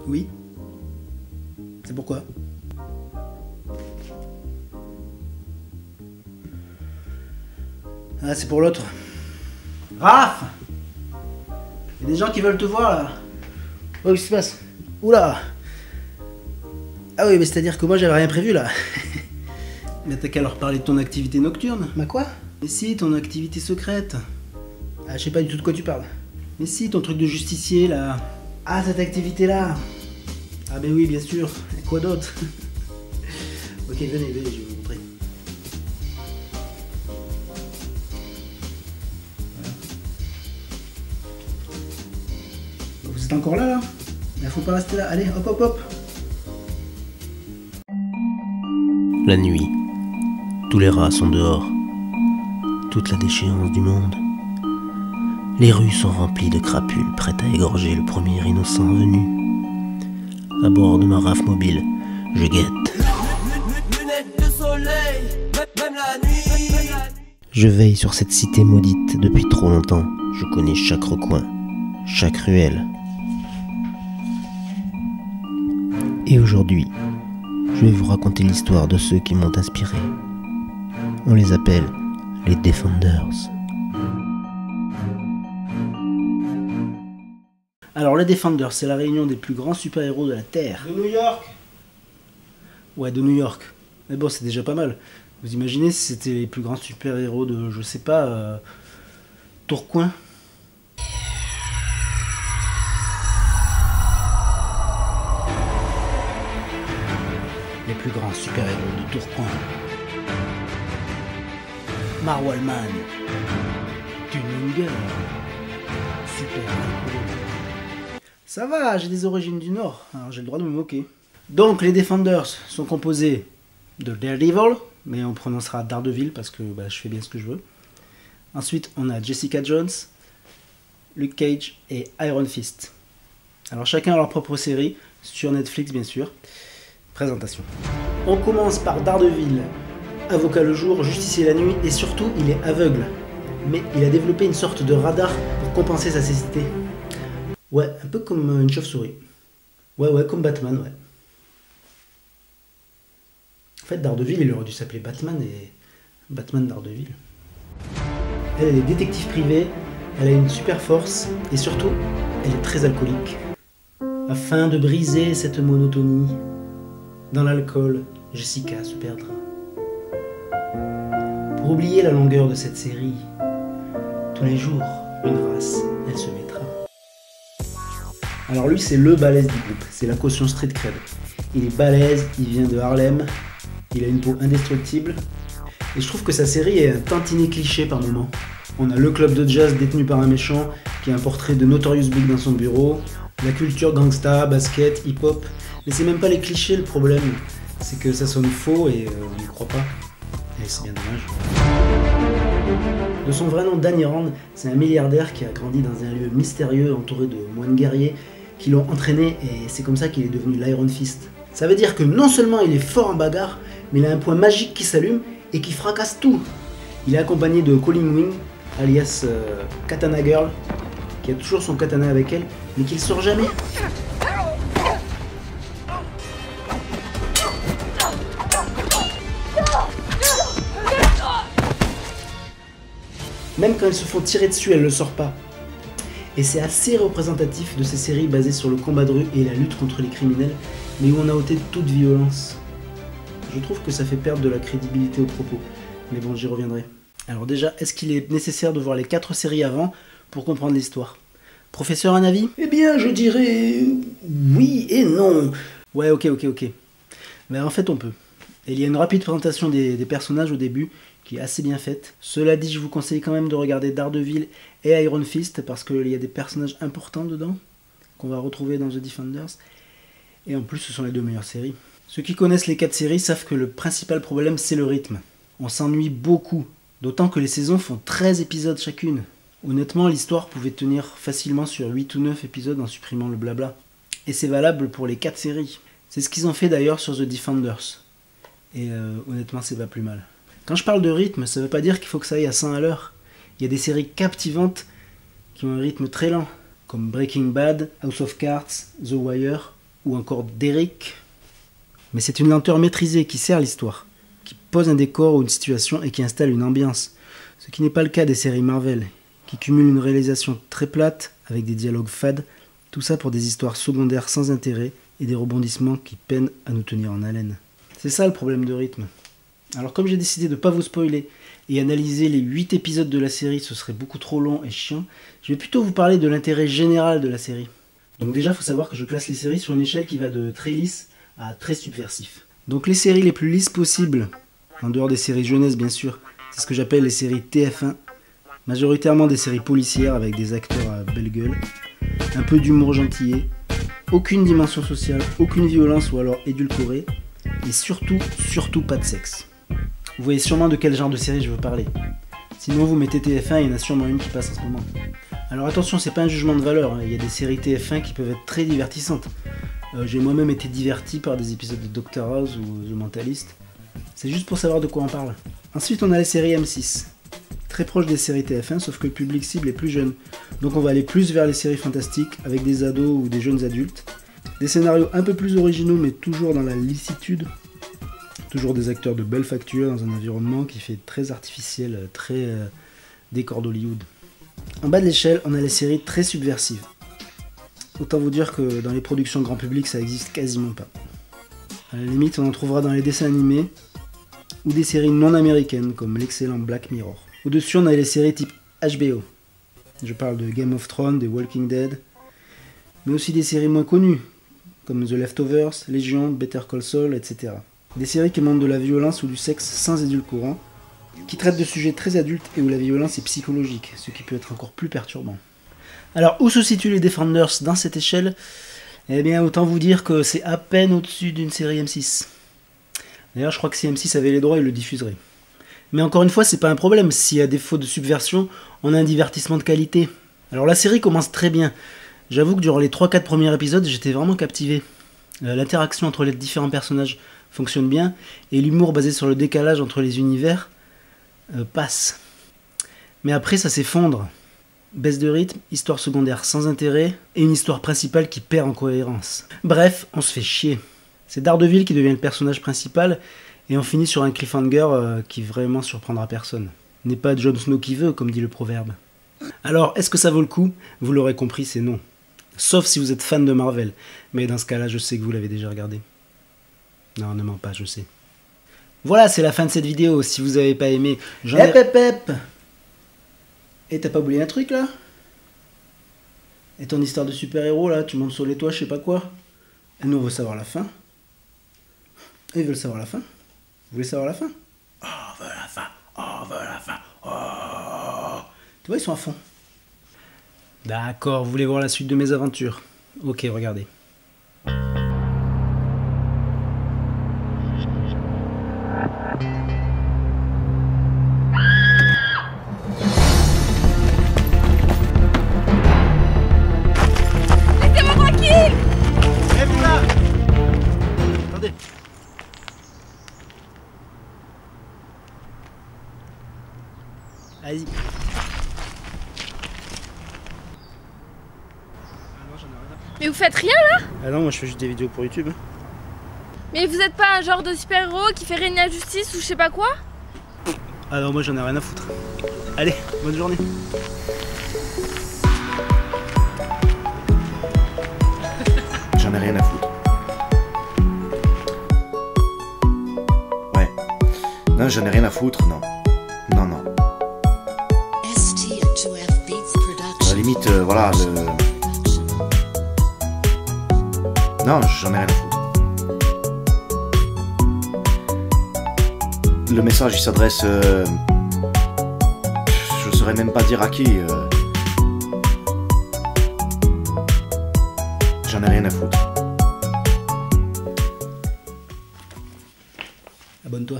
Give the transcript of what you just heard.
Oui. C'est pourquoi? Ah, c'est pour l'autre. Raph! Il y a des gens qui veulent te voir là. Oh, qu'est-ce qui se passe? Oula! Ah oui, mais c'est-à-dire que moi j'avais rien prévu là. Mais t'as qu'à leur parler de ton activité nocturne. Bah quoi? Mais si, ton activité secrète. Ah, je sais pas du tout de quoi tu parles. Mais si, ton truc de justicier là. Ah, cette activité là. Ah ben oui, bien sûr. Et quoi d'autre? Ok, venez, je vais vous montrer. Voilà. Vous êtes encore là? Il faut pas rester là. Allez, hop, hop, hop. La nuit, tous les rats sont dehors, toute la déchéance du monde. Les rues sont remplies de crapules prêtes à égorger le premier innocent venu. À bord de ma raf mobile, je guette. Je veille sur cette cité maudite depuis trop longtemps. Je connais chaque recoin, chaque ruelle. Et aujourd'hui, je vais vous raconter l'histoire de ceux qui m'ont inspiré. On les appelle les Defenders. Alors, les Defenders, c'est la réunion des plus grands super-héros de la Terre. De New York? Ouais, de New York. Mais bon, c'est déjà pas mal. Vous imaginez si c'était les plus grands super-héros de, je sais pas, Tourcoing? Les plus grands super-héros de Tourcoing. Marwalman. Tuninger. Super-héros. Ça va, j'ai des origines du Nord, alors j'ai le droit de me moquer. Donc les Defenders sont composés de Daredevil, mais on prononcera Daredevil parce que je fais bien ce que je veux. Ensuite, on a Jessica Jones, Luke Cage et Iron Fist. Alors chacun a leur propre série, sur Netflix bien sûr. Présentation. On commence par Daredevil, avocat le jour, justicier la nuit et surtout il est aveugle. Mais il a développé une sorte de radar pour compenser sa cécité. Ouais, un peu comme une chauve-souris. Ouais, comme Batman, ouais. En fait, Daredevil, il aurait dû s'appeler Batman et Batman Daredevil. Elle est détective privée, elle a une super force et surtout, elle est très alcoolique. Afin de briser cette monotonie, dans l'alcool, Jessica se perdra. Pour oublier la longueur de cette série, tous les jours, une race, elle se mettra. Alors lui, c'est le balèze du groupe, c'est la caution street cred. Il est balèze, il vient de Harlem, il a une peau indestructible. Et je trouve que sa série est un tantinet cliché par moments. On a le club de jazz détenu par un méchant qui a un portrait de Notorious Big dans son bureau, la culture gangsta, basket, hip-hop. Mais c'est même pas les clichés le problème, c'est que ça sonne faux et on n'y croit pas. Et c'est bien dommage. De son vrai nom, Danny Rand, c'est un milliardaire qui a grandi dans un lieu mystérieux entouré de moines guerriers qui l'ont entraîné et c'est comme ça qu'il est devenu l'Iron Fist. Ça veut dire que non seulement il est fort en bagarre, mais il a un point magique qui s'allume et qui fracasse tout. Il est accompagné de Colleen Wing, alias Katana Girl, qui a toujours son katana avec elle, mais qui ne sort jamais. Même quand ils se font tirer dessus, elle ne le sort pas. Et c'est assez représentatif de ces séries basées sur le combat de rue et la lutte contre les criminels, mais où on a ôté toute violence. Je trouve que ça fait perdre de la crédibilité aux propos, mais bon, j'y reviendrai. Alors déjà, est-ce qu'il est nécessaire de voir les 4 séries avant pour comprendre l'histoire? Professeur, un avis? Eh bien, je dirais oui et non. Ouais, ok. Mais en fait, on peut. Et il y a une rapide présentation des personnages au début, qui est assez bien faite. Cela dit, je vous conseille quand même de regarder Daredevil et Iron Fist, parce qu'il y a des personnages importants dedans, qu'on va retrouver dans The Defenders. Et en plus, ce sont les 2 meilleures séries. Ceux qui connaissent les 4 séries savent que le principal problème, c'est le rythme. On s'ennuie beaucoup, d'autant que les saisons font 13 épisodes chacune. Honnêtement, l'histoire pouvait tenir facilement sur 8 ou 9 épisodes en supprimant le blabla. Et c'est valable pour les 4 séries. C'est ce qu'ils ont fait d'ailleurs sur The Defenders. Et honnêtement, c'est pas plus mal. Quand je parle de rythme, ça veut pas dire qu'il faut que ça aille à 100 à l'heure. Il y a des séries captivantes qui ont un rythme très lent, comme Breaking Bad, House of Cards, The Wire. ou encore d'Eric. Mais c'est une lenteur maîtrisée qui sert l'histoire, qui pose un décor ou une situation et qui installe une ambiance. Ce qui n'est pas le cas des séries Marvel, qui cumulent une réalisation très plate avec des dialogues fades, tout ça pour des histoires secondaires sans intérêt et des rebondissements qui peinent à nous tenir en haleine. C'est ça le problème de rythme. Alors comme j'ai décidé de ne pas vous spoiler et analyser les 8 épisodes de la série, ce serait beaucoup trop long et chiant, je vais plutôt vous parler de l'intérêt général de la série. Donc déjà, il faut savoir que je classe les séries sur une échelle qui va de très lisse à très subversif. Donc les séries les plus lisses possibles, en dehors des séries jeunesse bien sûr, c'est ce que j'appelle les séries TF1, majoritairement des séries policières avec des acteurs à belle gueule, un peu d'humour gentillet, aucune dimension sociale, aucune violence ou alors édulcorée, et surtout pas de sexe. Vous voyez sûrement de quel genre de série je veux parler. Sinon vous mettez TF1, il y en a sûrement une qui passe en ce moment. Alors attention, c'est pas un jugement de valeur, hein. Il y a des séries TF1 qui peuvent être très divertissantes. J'ai moi-même été diverti par des épisodes de Dr House ou The Mentalist. C'est juste pour savoir de quoi on parle. Ensuite on a les séries M6. Très proche des séries TF1, sauf que le public cible est plus jeune. Donc on va aller plus vers les séries fantastiques avec des ados ou des jeunes adultes. Des scénarios un peu plus originaux mais toujours dans la licitude. Toujours des acteurs de belle facture dans un environnement qui fait très artificiel, très décor d'Hollywood. En bas de l'échelle, on a les séries très subversives. Autant vous dire que dans les productions grand public, ça existe quasiment pas. À la limite, on en trouvera dans les dessins animés ou des séries non américaines comme l'excellent Black Mirror. Au-dessus, on a les séries type HBO. Je parle de Game of Thrones, de Walking Dead, mais aussi des séries moins connues comme The Leftovers, Légion, Better Call Saul, etc. Des séries qui montrent de la violence ou du sexe sans édulcorant, qui traitent de sujets très adultes et où la violence est psychologique, ce qui peut être encore plus perturbant. Alors, où se situent les Defenders dans cette échelle ? Eh bien, autant vous dire que c'est à peine au-dessus d'une série M6. D'ailleurs, je crois que si M6 avait les droits, il le diffuserait. Mais encore une fois, c'est pas un problème. Si à défaut de subversion, on a un divertissement de qualité. Alors, la série commence très bien. J'avoue que durant les 3-4 premiers épisodes, j'étais vraiment captivé. L'interaction entre les différents personnages fonctionne bien, et l'humour basé sur le décalage entre les univers passe. Mais après, ça s'effondre. Baisse de rythme, histoire secondaire sans intérêt, et une histoire principale qui perd en cohérence. Bref, on se fait chier. C'est Daredevil qui devient le personnage principal, et on finit sur un cliffhanger qui vraiment surprendra personne. N'est pas Jon Snow qui veut, comme dit le proverbe. Alors, est-ce que ça vaut le coup ? Vous l'aurez compris, c'est non. Sauf si vous êtes fan de Marvel. Mais dans ce cas-là, je sais que vous l'avez déjà regardé. Non, ne mens pas, je sais. Voilà, c'est la fin de cette vidéo. Si vous n'avez pas aimé... Hep. Et t'as pas oublié un truc, là ? Et ton histoire de super-héros, là, tu montes sur les toits, je sais pas quoi. Et nous, on veut savoir la fin. Et ils veulent savoir la fin. Vous voulez savoir la fin ? Oh, on veut la fin. Oh, on veut la fin. Oh. Tu vois, ils sont à fond. D'accord, vous voulez voir la suite de mes aventures ? Ok, regardez. Laissez-moi tranquille ! Lève là ! Attendez. Vas-y. Mais vous faites rien là ? Ah non, moi je fais juste des vidéos pour YouTube. Mais vous êtes pas un genre de super-héros qui fait régner la justice ou je sais pas quoi ? Ah non, moi j'en ai rien à foutre. Allez, bonne journée. J'en ai rien à foutre. Ouais. Non, j'en ai rien à foutre, non. Non, non. À la limite, voilà, Non, j'en ai rien à foutre. Le message, il s'adresse... Je saurais même pas dire à qui. J'en ai rien à foutre. Abonne-toi.